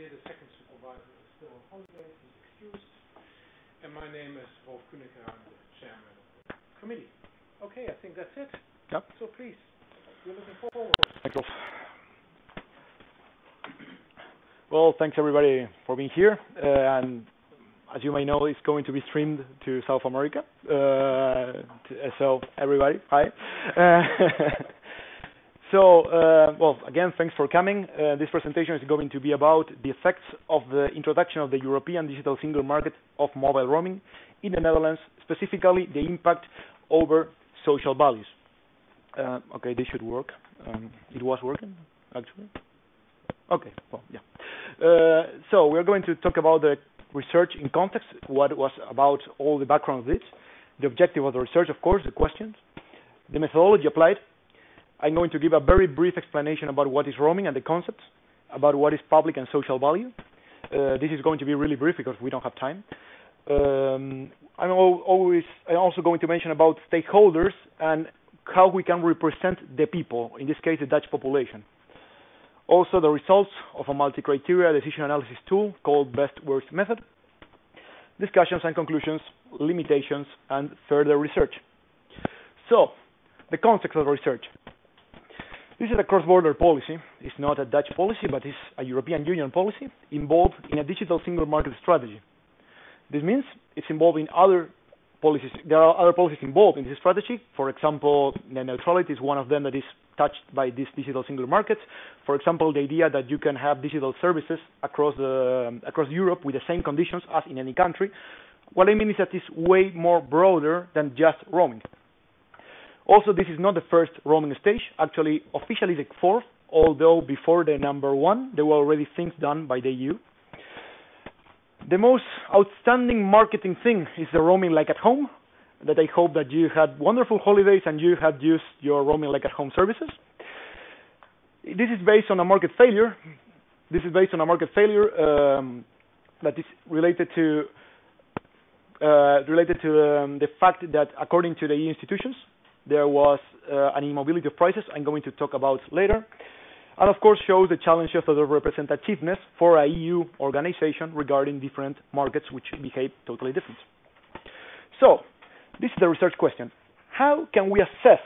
here. The second supervisor is still on holiday. He's excused. And my name is Rolf Kuneker. I'm the chairman of the committee. Okay, I think that's it. Yep. So please, we're looking forward. Thanks, Rolf. Well, thanks everybody for being here. And as you may know, it's going to be streamed to South America. So everybody, hi. Well, again, thanks for coming. This presentation is going to be about the effects of the introduction of the European digital single market of mobile roaming in the Netherlands, specifically the impact over social values. Okay, this should work. It was working, actually. Okay, well, yeah. So we're going to talk about the research in context, what was about all the background of this, the objective of the research, of course, the questions, the methodology applied. I'm going to give a very brief explanation about what is roaming and the concepts, about what is public and social value. This is going to be really brief because we don't have time. I'm also going to mention about stakeholders and how we can represent the people, in this case the Dutch population. Also the results of a multi-criteria decision analysis tool called best-worst method, discussions and conclusions, limitations, and further research. So, the context of the research. This is a cross-border policy. It's not a Dutch policy, but it's a European Union policy involved in a digital single market strategy. This means it's involved in other policies. There are other policies involved in this strategy. For example, net neutrality is one of them that is touched by this digital single market. For example, the idea that you can have digital services across Europe with the same conditions as in any country. What I mean is that it's way more broader than just roaming. Also, this is not the first roaming stage. Actually, officially the fourth, although before the number one, there were already things done by the EU. The most outstanding marketing thing is the roaming like at home, that I hope that you had wonderful holidays and you had used your roaming like at home services. This is based on a market failure. This is based on a market failure that is related to the fact that according to the EU institutions, there was an immobility of prices I'm going to talk about later. And of course shows the challenges of the representativeness for a EU organization regarding different markets which behave totally different. So, this is the research question. How can we assess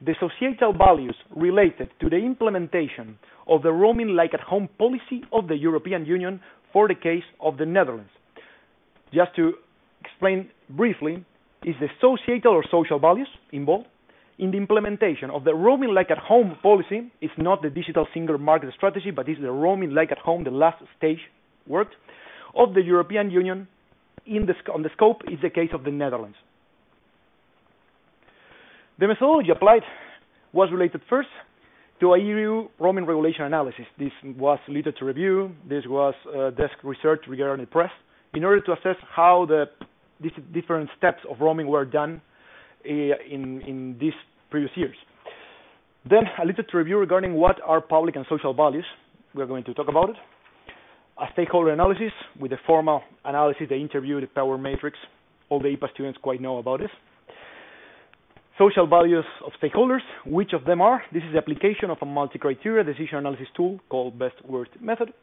the societal values related to the implementation of the roaming like at home policy of the European Union for the case of the Netherlands? Just to explain briefly, is the societal or social values involved in the implementation of the roaming like at home policy? It's not the digital single market strategy, but it's the roaming like at home, the last stage worked, of the European Union on the scope is the case of the Netherlands. The methodology applied was related first to a EU roaming regulation analysis. This was literature review, this was desk research regarding the press, in order to assess how these different steps of roaming were done in these previous years. Then a literature review regarding what are public and social values. We're going to talk about it. A stakeholder analysis with the formal analysis, the interview, the power matrix. All the IPA students quite know about this. Social values of stakeholders, which of them are? This is the application of a multi-criteria decision analysis tool called best-worst method.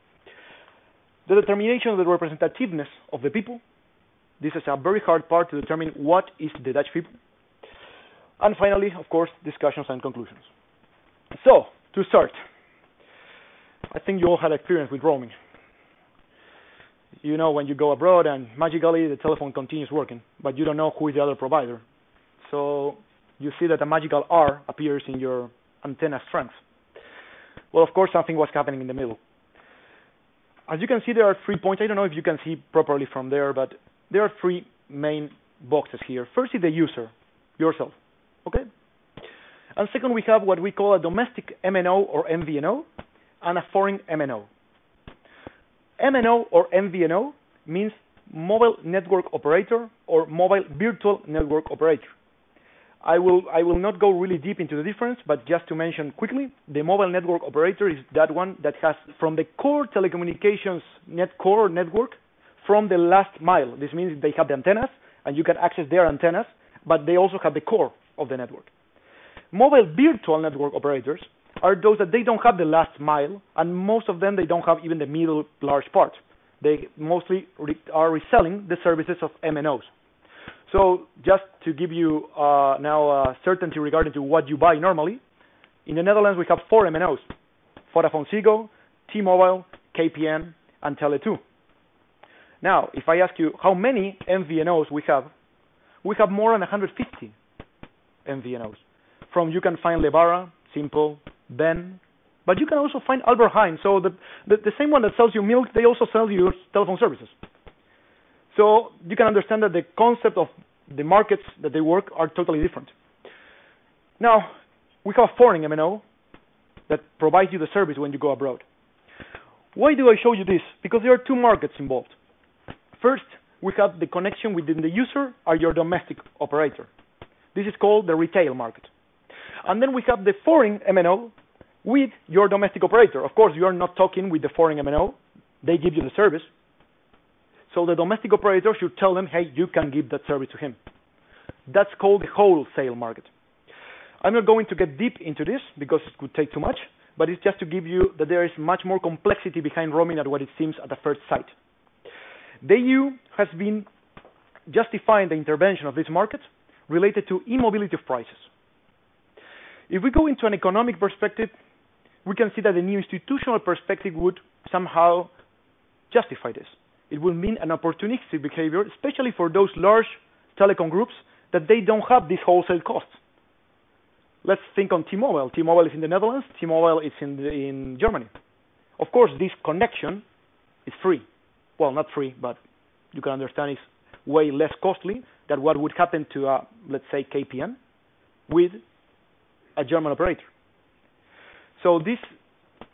The determination of the representativeness of the people. This is a very hard part to determine what is the Dutch people. And finally, of course, discussions and conclusions. So, to start, I think you all had experience with roaming. You know when you go abroad and magically the telephone continues working, but you don't know who is the other provider. So, you see that a magical R appears in your antenna strength. Well, of course, something was happening in the middle. As you can see, there are 3 points. I don't know if you can see properly from there, but there are 3 main boxes here. First is the user, yourself, okay? And second, we have what we call a domestic MNO or MVNO and a foreign MNO. MNO or MVNO means mobile network operator or mobile virtual network operator. I will not go really deep into the difference, but just to mention quickly, the mobile network operator is that one that has from the core telecommunications core network from the last mile. This means they have the antennas and you can access their antennas, but they also have the core of the network. Mobile virtual network operators are those that they don't have the last mile, and most of them, they don't have even the middle large part. They mostly are reselling the services of MNOs. So just to give you now certainty regarding to what you buy normally, in the Netherlands we have 4 MNOs: VodafoneZiggo, T-Mobile, KPN, and Tele2. Now, if I ask you how many MVNOs we have more than 150 MVNOs. From you can find Lebara, Simple, Ben, but you can also find Albert Heijn. So the same one that sells you milk, they also sell you telephone services. So you can understand that the concept of the markets that they work are totally different. Now, we have a foreign MNO that provides you the service when you go abroad. Why do I show you this? Because there are 2 markets involved. First, we have the connection within the user or your domestic operator. This is called the retail market. And then we have the foreign MNO with your domestic operator. Of course, you are not talking with the foreign MNO. They give you the service. So the domestic operator should tell them, hey, you can give that service to him. That's called the wholesale market. I'm not going to get deep into this because it would take too much, but it's just to give you that there is much more complexity behind roaming than what it seems at the first sight. The EU has been justifying the intervention of this market related to immobility of prices. If we go into an economic perspective, we can see that the new institutional perspective would somehow justify this. It will mean an opportunistic behavior, especially for those large telecom groups that they don't have these wholesale costs. Let's think on T-Mobile. T-Mobile is in the Netherlands. T-Mobile is in Germany. Of course, this connection is free. Well, not free, but you can understand it's way less costly than what would happen to, let's say, KPN with a German operator. So this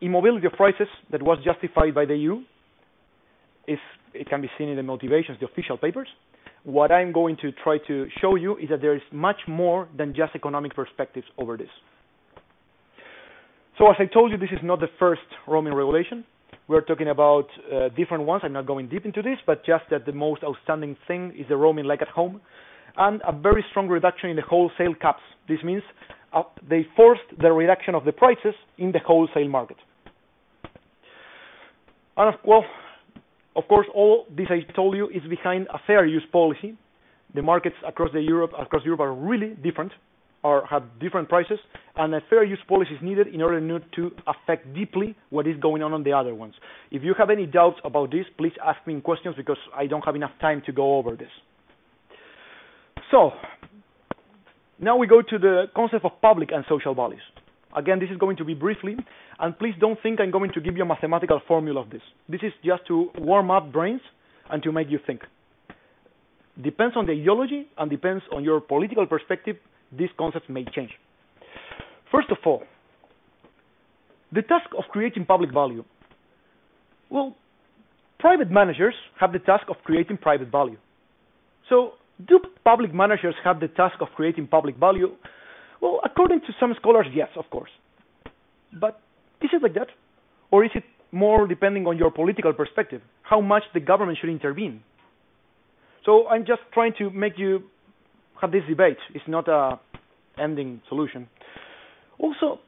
immobility of prices that was justified by the EU, it can be seen in the motivations, the official papers. What I'm going to try to show you is that there is much more than just economic perspectives over this. So as I told you, this is not the first roaming regulation. We're talking about different ones. I'm not going deep into this, but just that the most outstanding thing is the roaming like at home, and a very strong reduction in the wholesale caps. This means they forced the reduction of the prices in the wholesale market. And of course, all this I told you is behind a fair use policy. The markets across Europe are really different, or have different prices, and a fair use policy is needed in order not to affect deeply what is going on the other ones. If you have any doubts about this, please ask me questions because I don't have enough time to go over this. So, now we go to the concept of public and social values. Again, this is going to be briefly, and please don't think I'm going to give you a mathematical formula of this. This is just to warm up brains and to make you think. Depends on the ideology and depends on your political perspective, these concepts may change. First of all, the task of creating public value. Well, private managers have the task of creating private value. So, do public managers have the task of creating public value? Well, according to some scholars, yes, of course. But is it like that? Or is it more depending on your political perspective, how much the government should intervene? So I'm just trying to make you have this debate. It's not a ending solution. Also,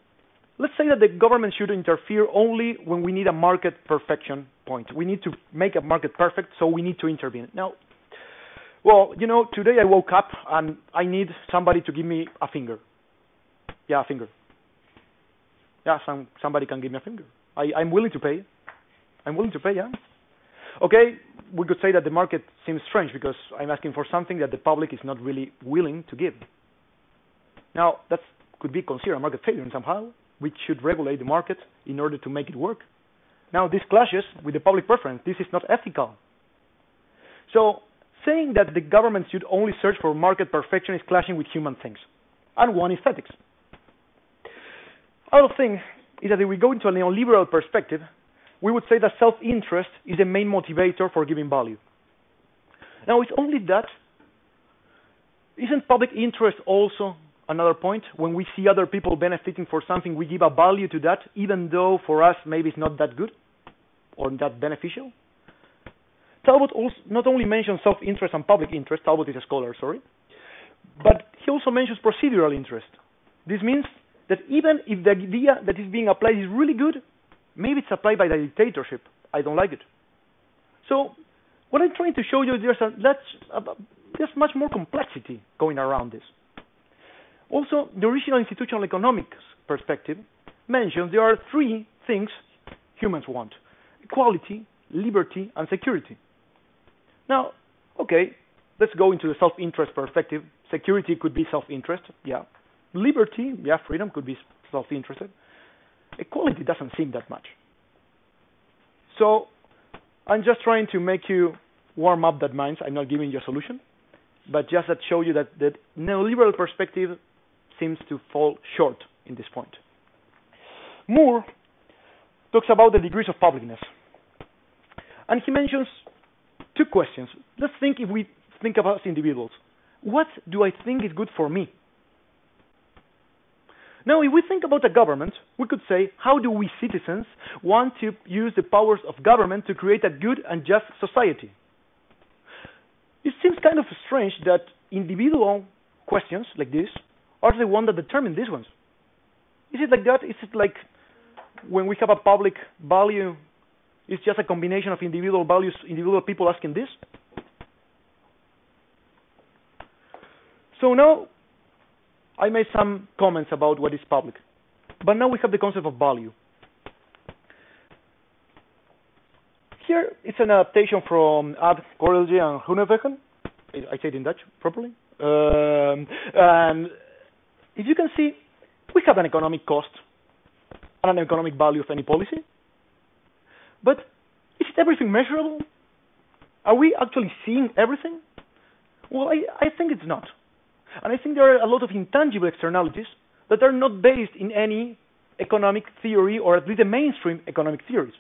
let's say that the government should interfere only when we need a market perfection point. We need to make a market perfect, so we need to intervene. Now, well, you know, today I woke up and I need somebody to give me a finger. Yeah, a finger. Yeah, somebody can give me a finger. I'm willing to pay. I'm willing to pay, yeah. Okay, we could say that the market seems strange because I'm asking for something that the public is not really willing to give. Now, that could be considered a market failure somehow. We should regulate the market in order to make it work. Now, this clashes with the public preference. This is not ethical. So, saying that the government should only search for market perfection is clashing with human things. And one is ethics. Other thing is that if we go into a neoliberal perspective, we would say that self-interest is the main motivator for giving value. Now, it's only that. Isn't public interest also another point? When we see other people benefiting for something, we give a value to that, even though for us maybe it's not that good or that beneficial. Talbot also not only mentions self-interest and public interest, Talbot is a scholar, sorry, but he also mentions procedural interest. This means that even if the idea that is being applied is really good, maybe it's applied by the dictatorship. I don't like it. So what I'm trying to show you is there's much more complexity going around this. Also, the original institutional economics perspective mentions there are three things humans want: equality, liberty, and security. Now, okay, let's go into the self-interest perspective. Security could be self-interest, yeah. Liberty, yeah, freedom could be self-interested. Equality doesn't seem that much. So I'm just trying to make you warm up that mind. I'm not giving you a solution, but just to show you that the neoliberal perspective seems to fall short in this point. Moore talks about the degrees of publicness, and he mentions two questions. Let's think, if we think about us individuals, what do I think is good for me? Now, if we think about a government, we could say, how do we citizens want to use the powers of government to create a good and just society? It seems kind of strange that individual questions like this are the ones that determine these ones. Is it like that? Is it like when we have a public value, it's just a combination of individual values, individual people asking this? So now, I made some comments about what is public, but now we have the concept of value. Here, it's an adaptation from Ad Corelje and Groenewegen. I say it in Dutch properly. And if you can see, we have an economic cost and an economic value of any policy. But is everything measurable? Are we actually seeing everything? Well, I think it's not. And I think there are a lot of intangible externalities that are not based in any economic theory, or at least the mainstream economic theories.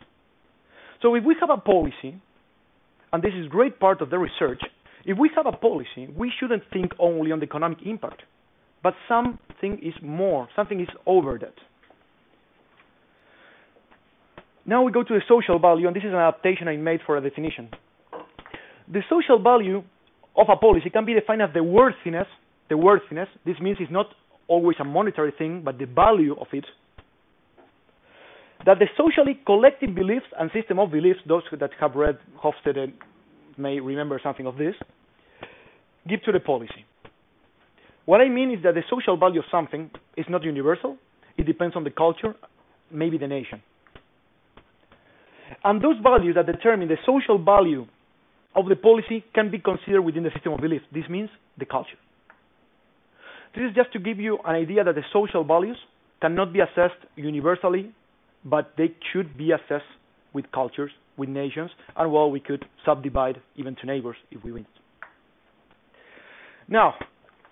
So if we have a policy, and this is a great part of the research, if we have a policy, we shouldn't think only on the economic impact, but something is more, something is over that. Now we go to the social value, and this is an adaptation I made for a definition. The social value of a policy can be defined as the worthiness, this means it's not always a monetary thing, but the value of it, that the socially collective beliefs and system of beliefs, those that have read Hofstede may remember something of this, give to the policy. What I mean is that the social value of something is not universal. It depends on the culture, maybe the nation. And those values that determine the social value of the policy can be considered within the system of beliefs. This means the culture. This is just to give you an idea that the social values cannot be assessed universally, but they should be assessed with cultures, with nations, and well, we could subdivide even to neighbors if we want. Now,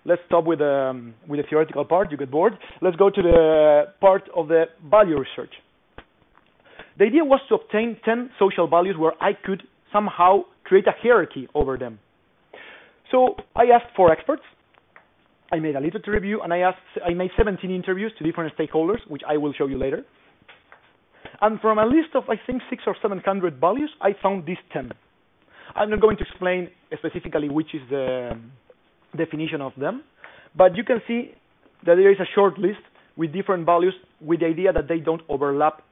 let's stop with the theoretical part. You get bored. Let's go to the part of the value research. The idea was to obtain 10 social values where I could somehow create a hierarchy over them. So I asked 4 experts. I made a literature review, and I made 17 interviews to different stakeholders, which I will show you later. And from a list of, I think, 600 or 700 values, I found these 10. I'm not going to explain specifically which is the definition of them, but you can see that there is a short list with different values, with the idea that they don't overlap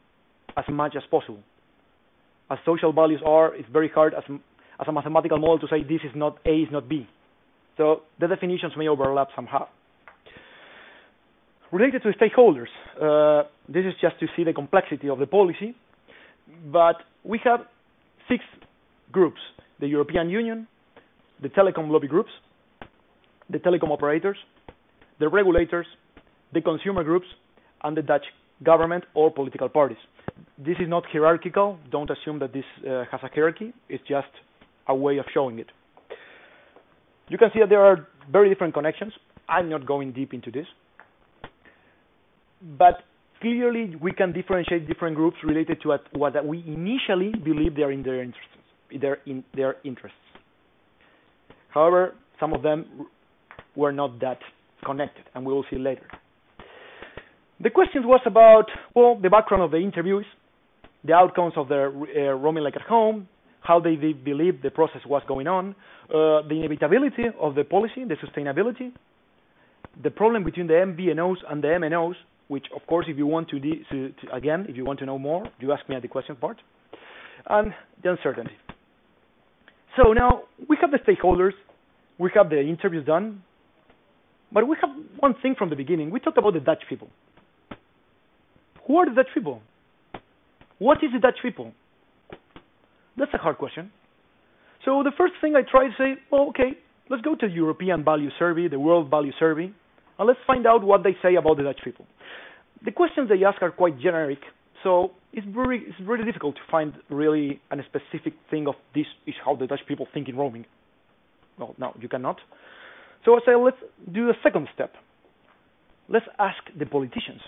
as much as possible. As social values are, it's very hard as a mathematical model to say this is not A, is not B. So the definitions may overlap somehow. Related to stakeholders, this is just to see the complexity of the policy, but we have 6 groups: the European Union, the telecom lobby groups, the telecom operators, the regulators, the consumer groups, and the Dutch government or political parties. This is not hierarchical. Don't assume that this has a hierarchy. It's just a way of showing it. You can see that there are very different connections. I'm not going deep into this. But clearly, we can differentiate different groups related to what we initially believe they are in their interests. However, some of them were not that connected, and we will see later. The question was about, well, the background of the interviews, the outcomes of their roaming like at home, how they believed the process was going on, the inevitability of the policy, the sustainability, the problem between the MVNOs and the MNOs, which, of course, if you want again, if you want to know more, you ask me at the question part, and the uncertainty. So now we have the stakeholders, we have the interviews done, but we have one thing from the beginning. We talked about the Dutch people. Who are the Dutch people? What is the Dutch people? That's a hard question. So the first thing I try to say, well, okay, let's go to the European Value Survey, the World Value Survey, and let's find out what they say about the Dutch people. The questions they ask are quite generic, so it's really difficult to find really a specific thing of this is how the Dutch people think in roaming. Well, no, you cannot. So I say, let's do a second step. Let's ask the politicians.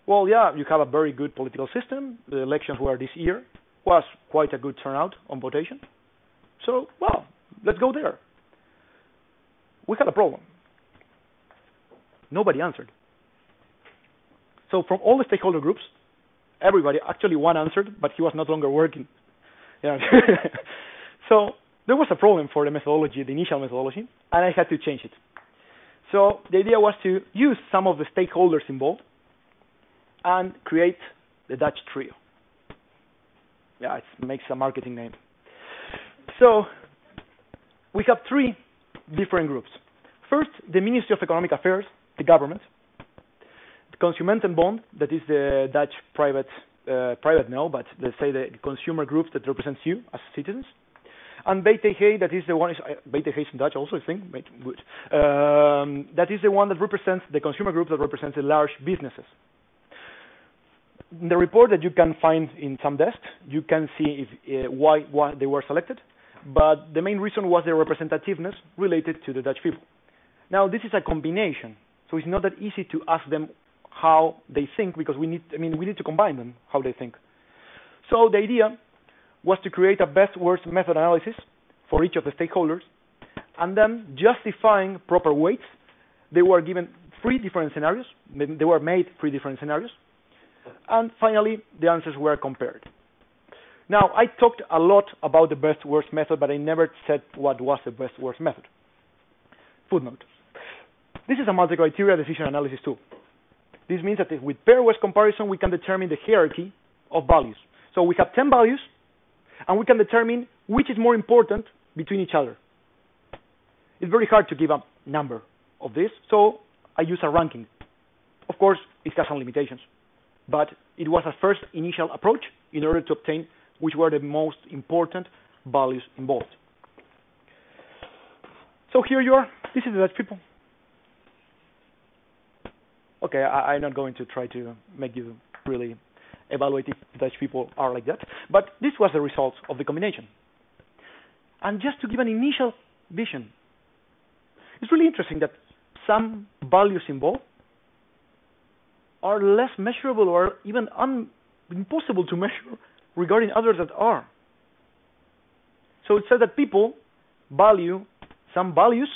Well, yeah, you have a very good political system. The elections were this year. Was quite a good turnout on votation. So, well, let's go there. We had a problem. Nobody answered. So from all the stakeholder groups, everybody, actually one answered, but he was no longer working. Yeah. So there was a problem for the methodology, the initial methodology, and I had to change it. So the idea was to use some of the stakeholders involved and create the Dutch trio. Yeah, it makes a marketing name. So we have three different groups. First, the Ministry of Economic Affairs, the government. The Consumentenbond, that is the Dutch private no, but let's say the consumer groups that represents you as citizens. And BTG, that is the one, BTG is in Dutch also, I think, good. That is the one that represents the consumer group that represents the large businesses. In the report that you can find in some desks, you can see if, why they were selected, but the main reason was their representativeness related to the Dutch people. Now, this is a combination, so it's not that easy to ask them how they think, because we need to combine them, how they think. So the idea was to create a best-worst method analysis for each of the stakeholders, and then justifying proper weights. They were given 3 different scenarios. They were made 3 different scenarios. And finally, the answers were compared. Now, I talked a lot about the best-worst method, but I never said what was the best-worst method. Footnote. This is a multi-criteria decision analysis tool. This means that with pairwise comparison, we can determine the hierarchy of values. So we have 10 values, and we can determine which is more important between each other. It's very hard to give a number of this, so I use a ranking. Of course, it has some limitations, but it was a first initial approach in order to obtain which were the most important values involved. So here you are. This is the Dutch people. Okay, I'm not going to try to make you really evaluate if the Dutch people are like that, but this was the result of the combination. And just to give an initial vision, it's really interesting that some values involved are less measurable or even impossible to measure regarding others that are. So it says that people value some values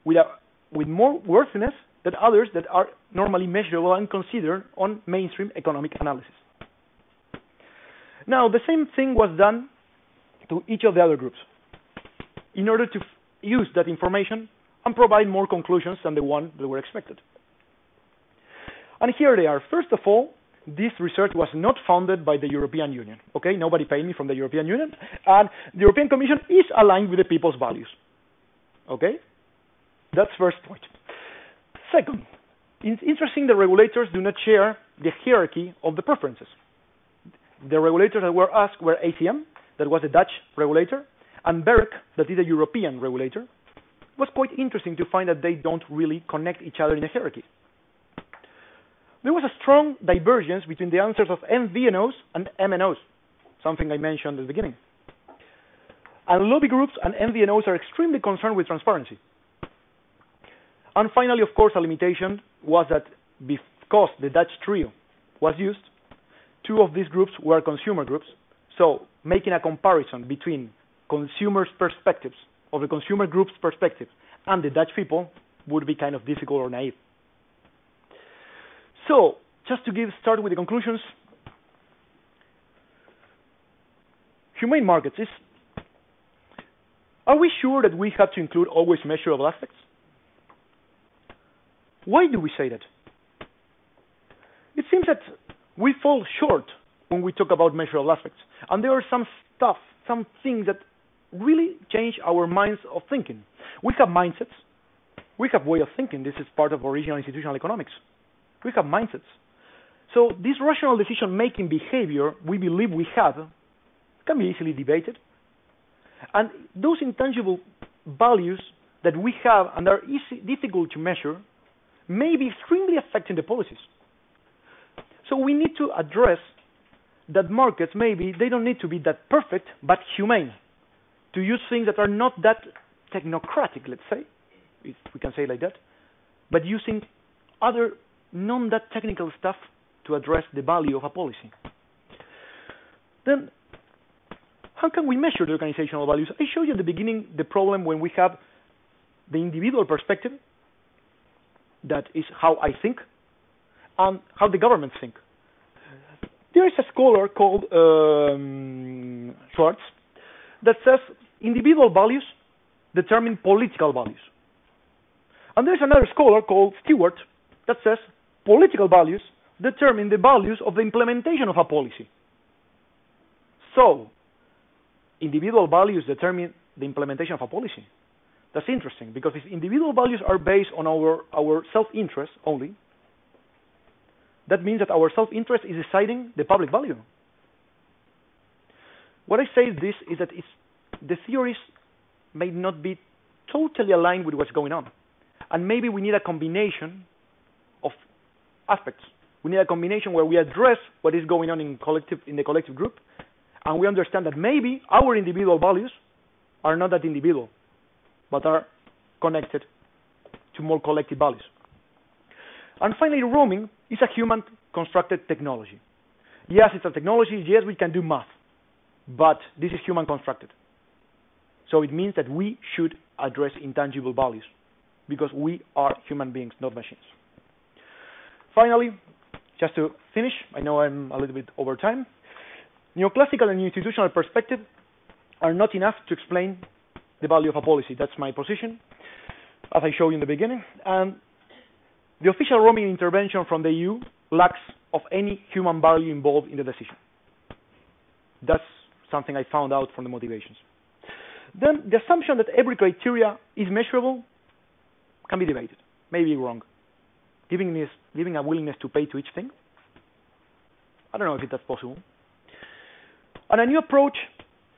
with more worthiness than others that are normally measurable and considered on mainstream economic analysis. Now, the same thing was done to each of the other groups in order to use that information and provide more conclusions than the one that were expected. And here they are. First of all, this research was not funded by the European Union. Okay, nobody paid me from the European Union, and the European Commission is aligned with the people's values. Okay, that's first point. Second, it's interesting the regulators do not share the hierarchy of the preferences. The regulators that were asked were ACM, that was a Dutch regulator, and BEREC, that is a European regulator. It was quite interesting to find that they don't really connect each other in a hierarchy. There was a strong divergence between the answers of MVNOs and MNOs, something I mentioned at the beginning. And lobby groups and MVNOs are extremely concerned with transparency. And finally, of course, a limitation was that because the Dutch trio was used, 2 of these groups were consumer groups. So making a comparison between consumers' perspectives, of the consumer group's perspective, and the Dutch people would be kind of difficult or naive. So, just to start with the conclusions, humane markets are we sure that we have to include always measurable aspects? Why do we say that? it seems that we fall short when we talk about measurable aspects. And there are some things that really change our minds of thinking. We have mindsets. We have way of thinking. This is part of original institutional economics. We have mindsets. So this rational decision-making behavior we believe we have can be easily debated. And those intangible values that we have and are difficult to measure may be extremely affecting the policies. So we need to address that markets, maybe, they don't need to be that perfect, but humane, to use things that are not that technocratic, let's say, if we can say it like that, but using other non-that technical stuff to address the value of a policy. Then, how can we measure the organizational values? I showed you at the beginning the problem when we have the individual perspective, that is how I think, and how the governments think. There is a scholar called Schwartz that says individual values determine political values. And there's another scholar called Stewart that says political values determine the values of the implementation of a policy. So, individual values determine the implementation of a policy. That's interesting, because if individual values are based on our self-interest only, that means that our self-interest is deciding the public value. What I say this is that the theories may not be totally aligned with what's going on. And maybe we need a combination of aspects. We need a combination where we address what is going on in the collective group, and we understand that maybe our individual values are not that individual, but are connected to more collective values. And finally, roaming is a human-constructed technology. Yes, it's a technology. Yes, we can do math, but this is human-constructed. So it means that we should address intangible values, because we are human beings, not machines. Finally, just to finish, I know I'm a little bit over time, neoclassical and institutional perspective are not enough to explain the value of a policy. That's my position, as I showed you in the beginning. And the official roaming intervention from the EU lacks of any human value involved in the decision. That's something I found out from the motivations. Then the assumption that every criteria is measurable can be debated, maybe wrong. Giving a willingness to pay to each thing, I don't know if that's possible. And a new approach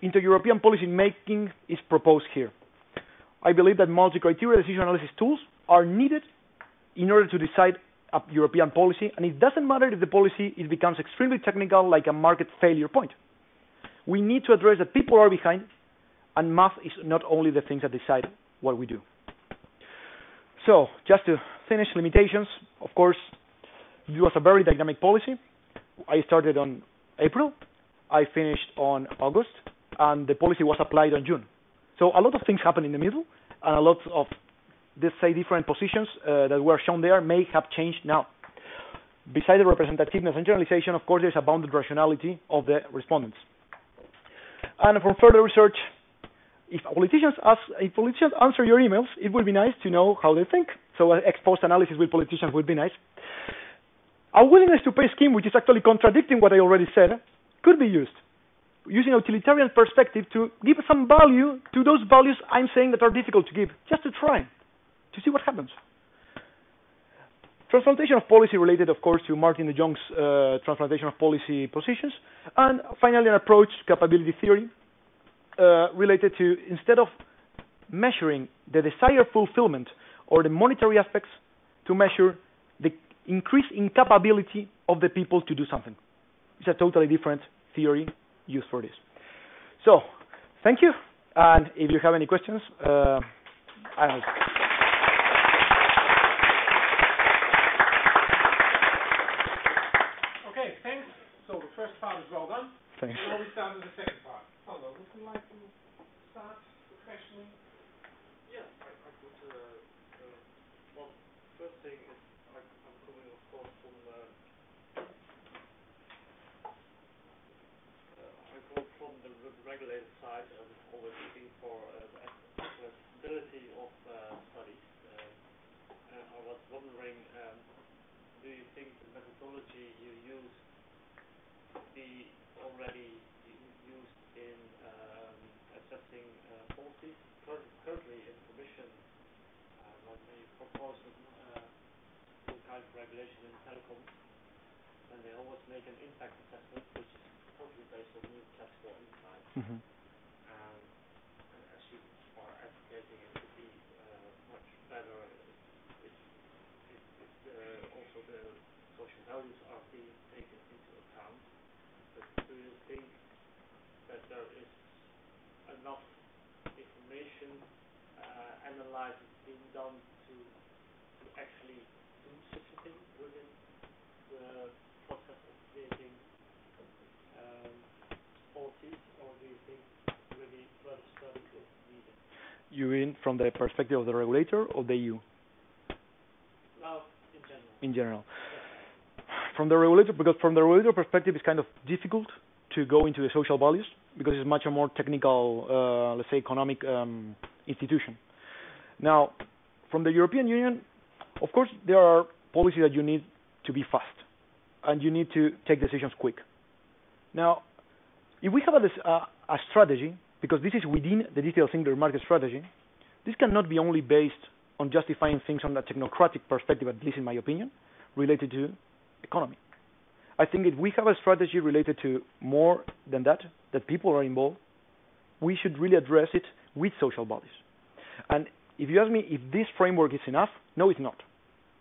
into European policy making is proposed here. I believe that multi-criteria decision analysis tools are needed in order to decide a European policy, and it doesn't matter if the policy becomes extremely technical, like a market failure point. We need to address that people are behind, and math is not only the things that decide what we do. So, just to finish limitations, of course, it was a very dynamic policy. I started on April, I finished on August, and the policy was applied on June. So a lot of things happened in the middle, and a lot of, let's say, different positions that were shown there may have changed now. Besides the representativeness and generalization, of course, there's a bounded rationality of the respondents. And from further research, if politicians answer your emails, it would be nice to know how they think. So ex post analysis with politicians would be nice. A willingness to pay scheme, which is actually contradicting what I already said, could be used. Using a utilitarian perspective to give some value to those values I'm saying that are difficult to give, just to try, to see what happens. Transplantation of policy related, of course, to Martin de Jong's transplantation of policy positions. And finally, an approach to capability theory related to, instead of measuring the desired fulfillment or the monetary aspects, to measure the increase in capability of the people to do something. It's a totally different theory used for this. So, thank you. And if you have any questions, I don't know. Okay, thanks. So the first part is well done. Thanks. Now we start with the second part. Pablo, would you like to start the questioning? Yeah, I could. Well, first thing is I'm coming, of course, from. I come from the regulated side and always looking for accessibility of studies. And I was wondering, do you think the methodology you use be already used in assessing policies? Currently in the Commission, when they propose new kind of regulation in telecoms, and they always make an impact assessment, which is totally based on new classical insights. Mm-hmm. And as you are advocating, it would be much better if also the social values are being taken into account. But do you think that there is enough information analysis being done to actually do such a thing within the process of creating policies, or do you think really further study is needed? You mean from the perspective of the regulator or the EU? Well, in general. In general. Yes. From the regulator, because from the regulator perspective, it's kind of difficult to go into the social values because it's much a more technical, let's say, economic institution. Now, from the European Union, of course, there are policies that you need to be fast, and you need to take decisions quick. Now, if we have a strategy, because this is within the digital single market strategy, this cannot be only based on justifying things on a technocratic perspective, at least in my opinion, related to economy. I think if we have a strategy related to more than that people are involved, we should really address it with social values. And if you ask me if this framework is enough, no, it's not.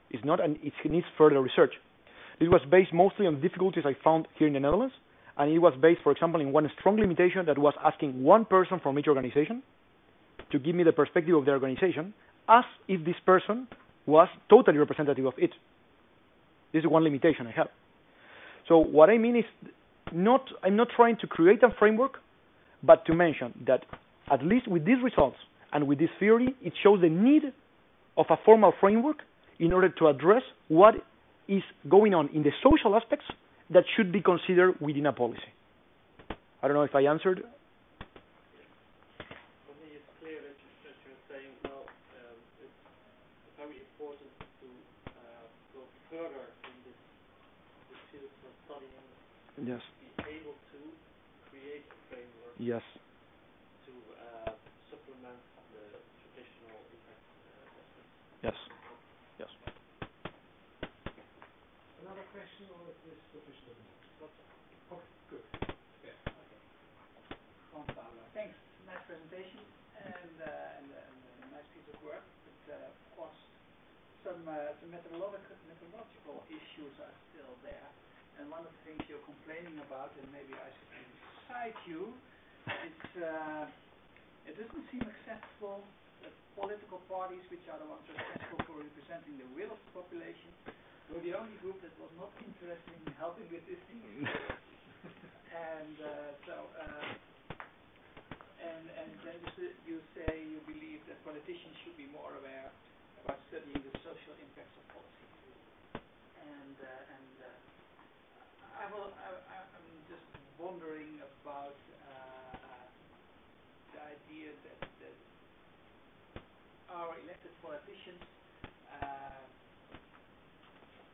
It's not, and it needs further research. It was based mostly on difficulties I found here in the Netherlands, and it was based, for example, in one strong limitation that was asking one person from each organization to give me the perspective of their organization, as if this person was totally representative of it. This is one limitation I have. So what I mean is, I'm not trying to create a framework, but to mention that at least with these results and with this theory, it shows the need of a formal framework in order to address what is going on in the social aspects that should be considered within a policy. I don't know if I answered. For me, it's clear that you're saying, well, it's very important to go further in this field for studying. Yes. Be able to create a framework. Yes. To supplement the traditional impact assessments. Yes. Yes. Another question, or is this sufficient? Okay, good. Yeah. Okay. Juan Pablo, thanks. Nice presentation and a nice piece of work. But of course, some methodological issues are still there. And one of the things you're complaining about, and maybe I should cite you, it doesn't seem acceptable that political parties, which are the ones responsible for representing the will of the population, were the only group that was not interested in helping with this thing. And then you say you believe that politicians should be more aware about studying the social impacts of policy. I'm just wondering about the idea that our elected politicians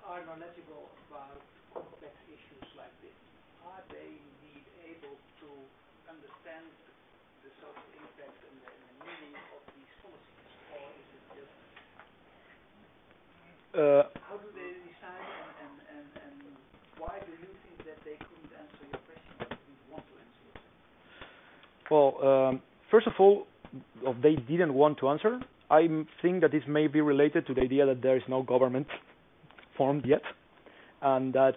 are knowledgeable about complex issues like this. Are they indeed able to understand the social impact and the meaning of these policies, or is it just how do they decide, and why do you think that they couldn't answer your question or didn't want to answer your question? Well, first of all, they didn't want to answer. I think that this may be related to the idea that there is no government formed yet, and that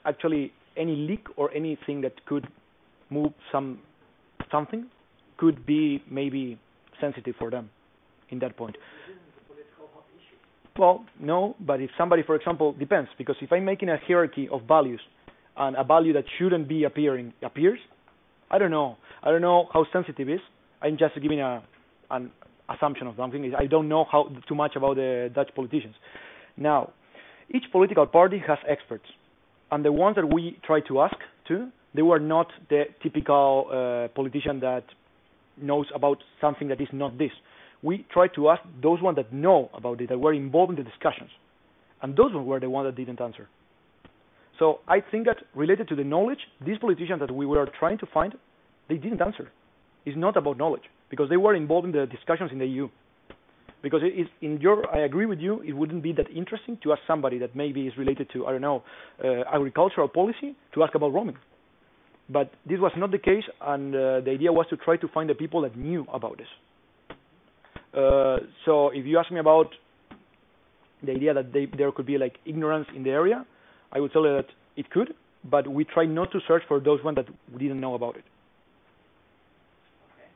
actually any leak or anything that could move something could be maybe sensitive for them in that point. This isn't a political hot issue. Well, no, but if somebody, for example, depends, because if I'm making a hierarchy of values and a value that shouldn't be appears, I don't know how sensitive it is. I'm just giving an assumption of something. I don't know too much about the Dutch politicians. Now, each political party has experts, and the ones that we try to ask to, they were not the typical politician that knows about something that is not this. We try to ask those ones that know about it, that were involved in the discussions. and those were the ones that didn't answer. So I think that related to the knowledge, these politicians that we were trying to find, they didn't answer. It's not about knowledge, because they were involved in the discussions in the EU. Because I agree with you, it wouldn't be that interesting to ask somebody that maybe is related to, I don't know, agricultural policy to ask about roaming. But this was not the case, and the idea was to try to find the people that knew about this. So if you ask me about the idea that there could be like ignorance in the area, I would tell you that it could, but we try not to search for those ones that we didn't know about it. Okay.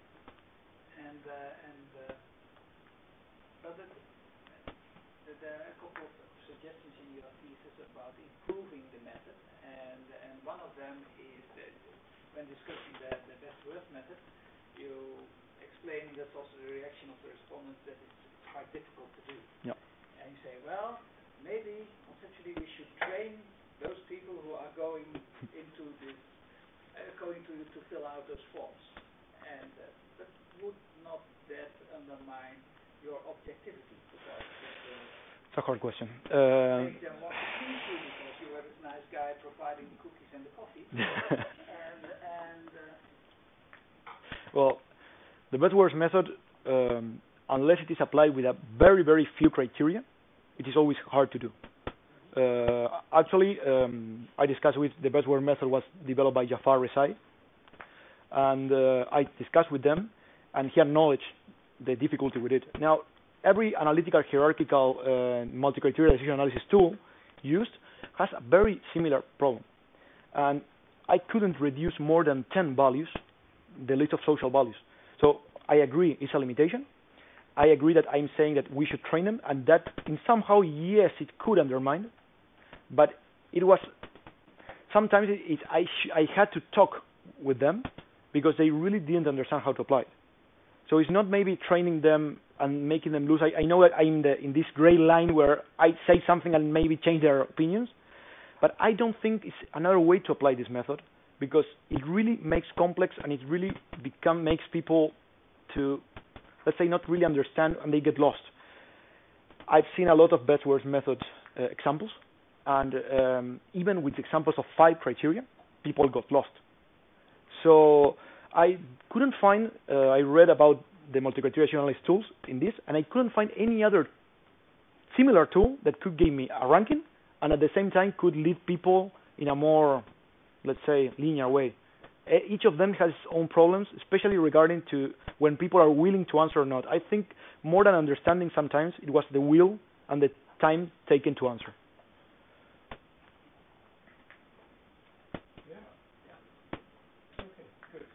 But there are a couple of suggestions in your thesis about improving the method, and one of them is that when discussing the best-worst method, you explain that's also the reaction of the respondents that it's quite difficult to do. Yeah. And you say, well, maybe conceptually we should train those people who are going into this, to fill out those forms. And but would not that undermine your objectivity? Because it's a hard question. Make them want to please you because you are this nice guy providing the cookies and the coffee. Well, the best-worst method, unless it is applied with a very, very few criteria, it is always hard to do. Actually, I discussed with the best-worst method was developed by Jafar Resai, and I discussed with them, and he acknowledged the difficulty with it. Now, every analytical hierarchical multi-criteria decision analysis tool used has a very similar problem, and I couldn't reduce more than 10 values, the list of social values. So I agree it's a limitation. I agree that I'm saying that we should train them, and that in somehow, yes, it could undermine, but it was, sometimes I had to talk with them because they really didn't understand how to apply it. So it's not maybe training them and making them lose. I know that I'm in this gray line where I say something and maybe change their opinions, but I don't think it's another way to apply this method, because it really makes complex, and it really makes people to, let's say, not really understand, and they get lost. I've seen a lot of best-worst method examples, and even with examples of 5 criteria, people got lost. So I couldn't find, I read about the multi-criteria analysis tools in this, and I couldn't find any other similar tool that could give me a ranking, and at the same time could lead people in a more, let's say, linear way. Each of them has its own problems, especially regarding to when people are willing to answer or not. I think more than understanding, sometimes it was the will and the time taken to answer. Okay, good.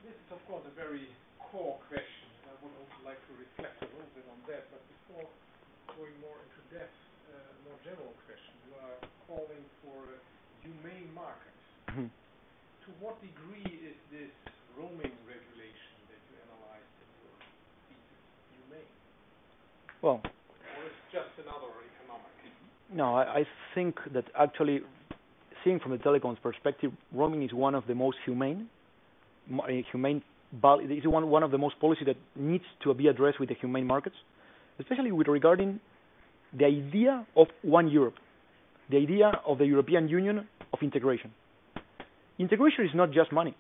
This is, of course, a very core question. I would also like to reflect a little bit on that, but before going more into depth, more general question. You are calling for a humane market. To what degree is this roaming regulation that you analyzed in your thesis humane? Well, or is it just another economic? No, I think that actually, seeing from the telecoms perspective, roaming is one of the most humane. It's one of the most policy that needs to be addressed with the humane markets, especially with regarding the idea of one Europe, the idea of the European Union of integration. Integration is not just money.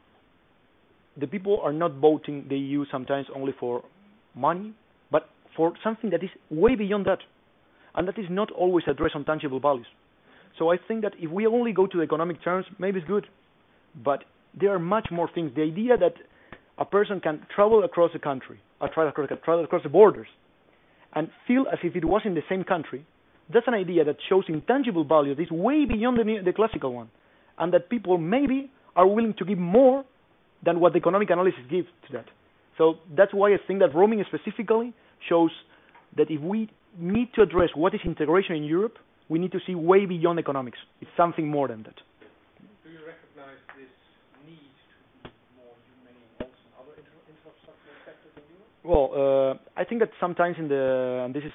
The people are not voting the EU sometimes only for money, but for something that is way beyond that, and that is not always addressed on tangible values. So I think that if we only go to economic terms, maybe it's good, but there are much more things. The idea that a person can travel across the country, or travel across the borders, and feel as if it was in the same country, that's an idea that shows intangible value that is way beyond the classical one, and that people maybe are willing to give more than what the economic analysis gives to that. So that's why I think that roaming specifically shows that if we need to address what is integration in Europe, we need to see way beyond economics. It's something more than that. Do you recognize this need to be more humane also in other infrastructural sectors in Europe? Well, I think that sometimes and this is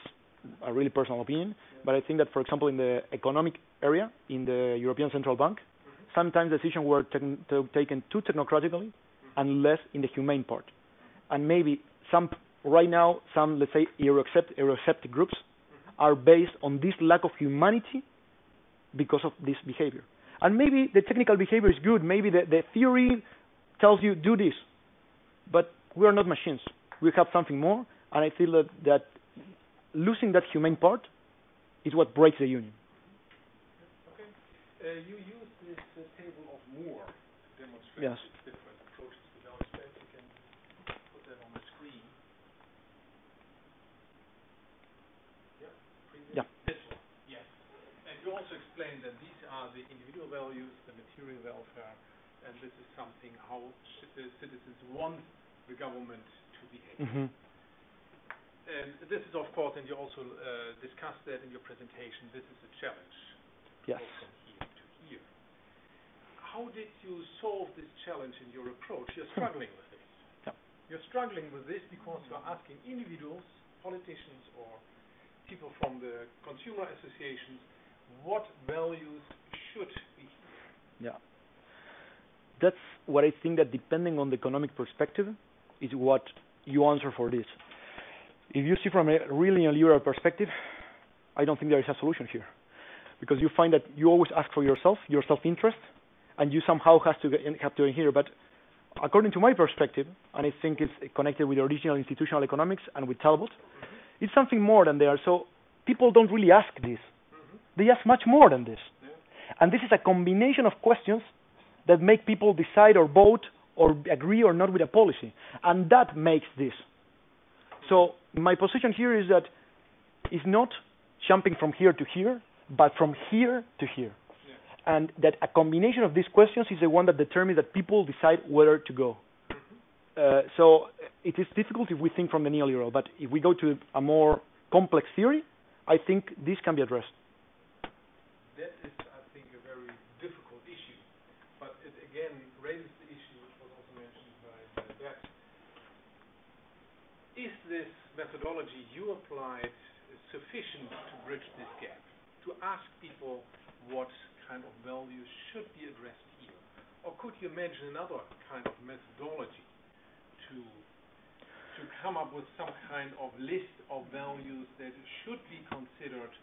a really personal opinion, but I think that, for example, in the economic area, in the European Central Bank, sometimes decisions were taken too technocratically and less in the humane part. And maybe right now, some, let's say, Eurosceptic groups are based on this lack of humanity because of this behavior. And maybe the technical behavior is good. Maybe the theory tells you do this, but we are not machines. We have something more, and I feel that losing that humane part is what breaks the union. Okay. You use this table of Moore to demonstrate Yes. different approaches to value space. You can put that on the screen. Yeah. Yeah. This one. Yes. And you also explained that these are the individual values, the material welfare, and this is something how citizens want the government to behave. Mm-hmm. And this is, of course, and you also discussed that in your presentation, this is a challenge. Yes. From here to here. How did you solve this challenge in your approach? You're struggling with this. Yeah. You're struggling with this because you're asking individuals, politicians, or people from the consumer associations, what values should be here? Yeah. That's what I think that depending on the economic perspective is what you answer for this. If you see from a really neoliberal perspective, I don't think there is a solution here. Because you find that you always ask for yourself, your self-interest, and you somehow have to adhere. But according to my perspective, and I think it's connected with the original institutional economics and with Talbot, it's something more than there. So people don't really ask this. They ask much more than this. And this is a combination of questions that make people decide or vote or agree or not with a policy. And that makes this. So my position here is that it's not jumping from here to here, but from here to here. Yeah. And that a combination of these questions is the one that determines that people decide where to go. So it is difficult if we think from the neoliberal, but if we go to a more complex theory, I think this can be addressed. That is, I think, a very difficult issue, but it again raises the issue, which was also mentioned by Bert. Is this methodology you applied sufficient to bridge this gap? To ask people what kind of values should be addressed here? Or could you imagine another kind of methodology to come up with some kind of list of values that should be considered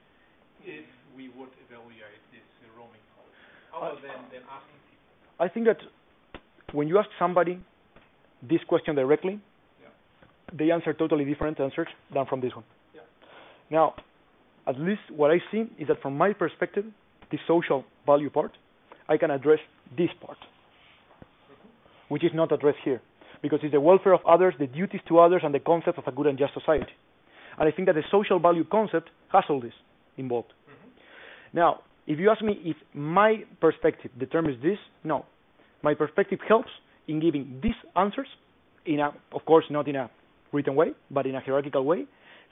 if we would evaluate this roaming policy, other than asking people? I think that when you ask somebody this question directly, they answer totally different answers than from this one. Yeah. Now, at least what I see is that from my perspective, the social value part, I can address this part, which is not addressed here, because it's the welfare of others, the duties to others, and the concept of a good and just society. And I think that the social value concept has all this involved. Now, if you ask me if my perspective determines this, no. My perspective helps in giving these answers in a, of course, not in a written way, but in a hierarchical way,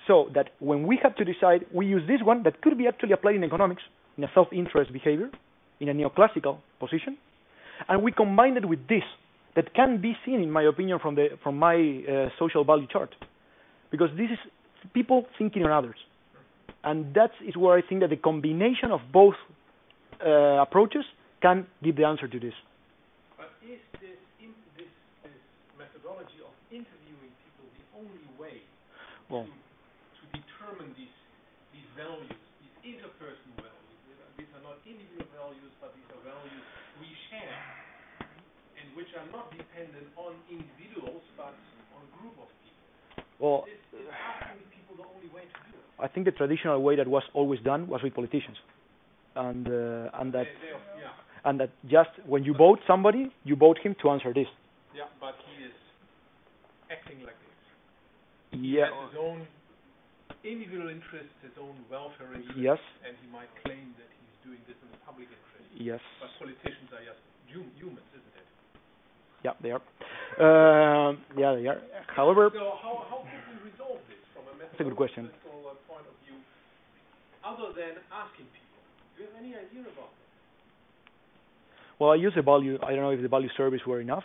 so that when we have to decide, we use this one that could be actually applied in economics, in a self-interest behavior, in a neoclassical position, and we combine it with this, that can be seen, in my opinion, from my social value chart, because this is people thinking on others, and that is where I think that the combination of both approaches can give the answer to this. But is this methodology of interviewing people the only way to determine these values, these interpersonal values? These are not individual values, but these are values we share, and which are not dependent on individuals, but on a group of people. Well, Is asking people the only way to do it? I think the traditional way that was always done was with politicians, and that just when you vote somebody, you vote him to answer this. Yeah, but he is acting like this. Yeah. He has his own individual interests, his own welfare interests, Yes. and he might claim that he's doing this in the public interest. Yes. But politicians are just humans, isn't it? Yeah, they are. Yeah, they are. However, so how could we resolve this from a that's a good question. methodological point of view, other than asking people? Do you have any idea about that? Well, I use the value. I don't know if the value surveys were enough,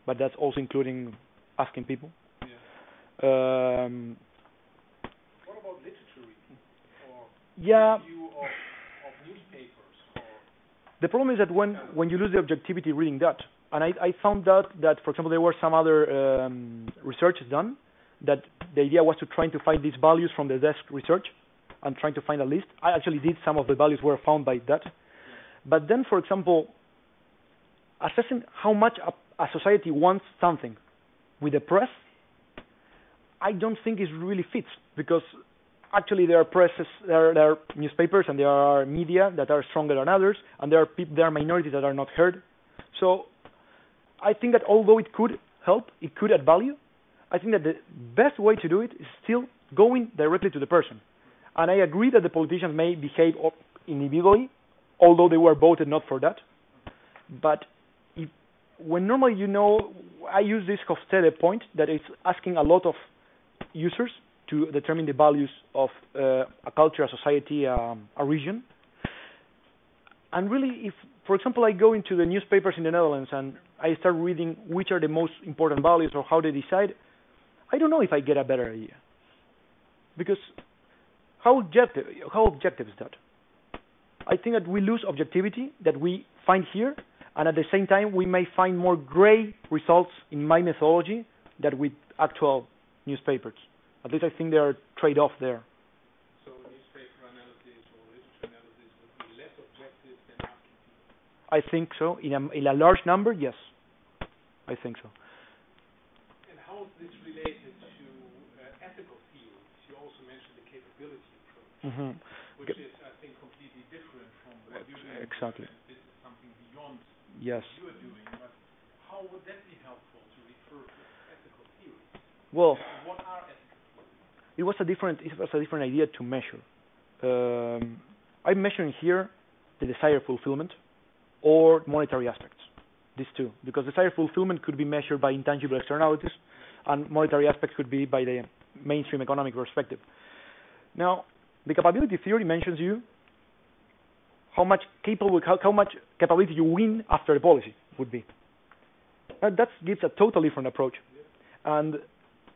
but that's also including asking people. Yeah. What about literature review or review of newspapers? Or the problem is that when you lose the objectivity reading that, and I found out that, for example, there were some other research done, that the idea was to try to find these values from the desk research, and trying to find a list. I actually did. Some of the values were found by that. But then, for example, assessing how much a society wants something with the press, I don't think it really fits, because actually there are presses, there are newspapers, and there are media that are stronger than others, and there are minorities that are not heard. So I think that although it could help, it could add value, I think that the best way to do it is still going directly to the person. And I agree that the politicians may behave individually, although they were voted not for that. But when normally, I use this Hofstede point that it's asking a lot of users to determine the values of a culture, a society, a region. And really, if, for example, I go into the newspapers in the Netherlands and I start reading which are the most important values or how they decide, I don't know if I get a better idea. Because how objective is that? I think that we lose objectivity that we find here, and at the same time we may find more gray results in my methodology than with actual newspapers. At least I think there are trade-off there. So newspaper analysis or literature analysis would be less objective than asking people? I think so. In a large number, yes. I think so. And how is this related to ethical theories? You also mentioned the capability approach, which is, I think, completely different from what you're doing. Exactly. This is something beyond yes. what you're doing. But how would that be helpful to refer to ethical theories? Well, and what are ethical theories? It was a different idea to measure. I'm measuring here the desired fulfillment or monetary aspects. These two, because desired fulfillment could be measured by intangible externalities, and monetary aspects could be by the mainstream economic perspective. Now, the capability theory mentions you how much capability you win after the policy would be. That gives a totally different approach. And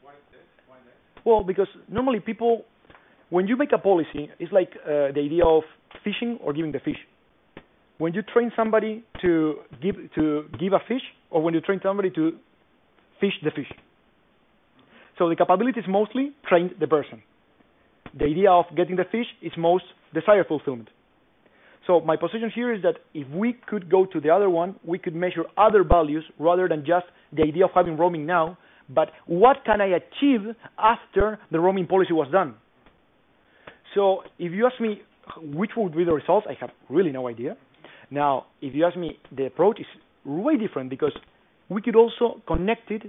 why that? Well, because normally people, when you make a policy, it's like the idea of fishing or giving the fish. When you train somebody to give a fish, or when you train somebody to fish the fish. So the capability is mostly train the person. The idea of getting the fish is most desired fulfillment. So my position here is that if we could go to the other one, we could measure other values rather than just the idea of having roaming now, but what can I achieve after the roaming policy was done? So if you ask me which would be the results, I have really no idea. Now, if you ask me, the approach is way different, because we could also connect it